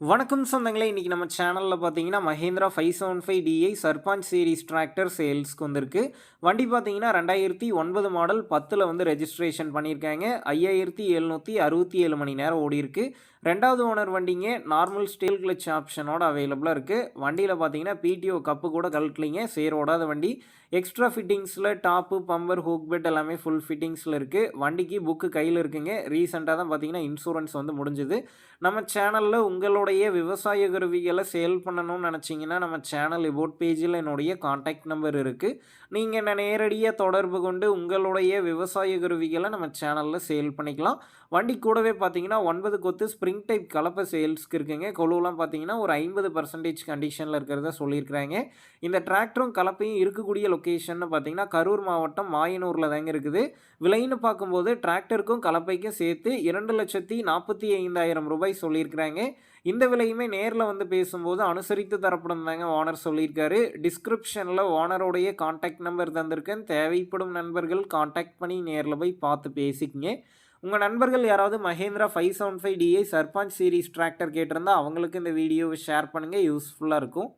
வணக்கம் சொந்தங்களே! இன்னைக்கு நம்ம சேனல்ல பார்த்தீங்கன்னா, Mahindra 575 DI Sarpanch series tractor சேல்ஸ்க்கு வந்திருக்கு. வண்டி பார்த்தீங்கன்னா 2009 மாடல் 10ல வந்து ரெஜிஸ்ட்ரேஷன் பண்ணியிருக்காங்க. 5767 மணி நேரம் ஓடியிருக்கு. 2வது ஓனர் வண்டிங்க. நார்மல் ஸ்டீல் கிளட்ச் ஆப்ஷனோட அவைலபிளா இருக்கு. வண்டியில பார்த்தீங்கன்னா, பிடிஓ கப்பு கூட கழட்டலைங்க. சேர் ஓடாத வண்டி. எக்ஸ்ட்ரா ஃபிட்டிங்ஸ்ல டாப்பு, பம்பர், ஹூக் பெட் எல்லாமே ஃபுல் ஃபிட்டிங்ஸ்ல இருக்கு. வண்டிக்கு புக்கு கையில இருக்குங்க. ரீசென்ட்டா தான் பார்த்தீங்கன்னா, இன்சூரன்ஸ் வந்து முடிஞ்சது. நம்ம சேனல்ல உங்களுடைய விவசாய கருவிகளை சேல் பண்ணணும்னு நினச்சிங்கன்னா நம்ம சேனல் எபோட் பேஜில் என்னுடைய காண்டாக்ட் நம்பர் இருக்குது. நீங்கள் என்ன நேரடியாக தொடர்பு கொண்டு உங்களுடைய விவசாய கருவிகளை நம்ம சேனலில் சேல் பண்ணிக்கலாம். வண்டி கூடவே பார்த்தீங்கன்னா 9 கொத்து ஸ்ப்ரிங் டைப் கலப்பை சேல்ஸ்க்கு இருக்குங்க. கொழுவெலாம் பார்த்தீங்கன்னா ஒரு 50% கண்டிஷனில் இருக்கிறதா சொல்லியிருக்கிறாங்க. இந்த டிராக்டரும் கலப்பையும் இருக்கக்கூடிய லொக்கேஷன் பார்த்தீங்கன்னா கரூர் மாவட்டம் மாயனூரில் தாங்க இருக்குது. விலைன்னு பார்க்கும்போது டிராக்டருக்கும் கலப்பைக்கும் சேர்த்து 2,45,000 ரூபாய் சொல்லியிருக்கிறாங்க. இந்த விலையுமே நேரில் வந்து பேசும்போது அனுசரித்து தரப்படும் தாங்க ஓனர் சொல்லியிருக்காரு. டிஸ்கிரிப்ஷனில் ஓனருடைய காண்டாக்ட் நம்பர் தந்திருக்கேன். தேவைப்படும் நண்பர்கள் காண்டாக்ட் பண்ணி நேரில் போய் பார்த்து பேசிக்கங்க. உங்கள் நண்பர்கள் யாராவது Mahindra 575 DI Sarpanch series tractor கேட்டிருந்தா அவங்களுக்கு இந்த வீடியோவை ஷேர் பண்ணுங்கள். யூஸ்ஃபுல்லாக இருக்கும்.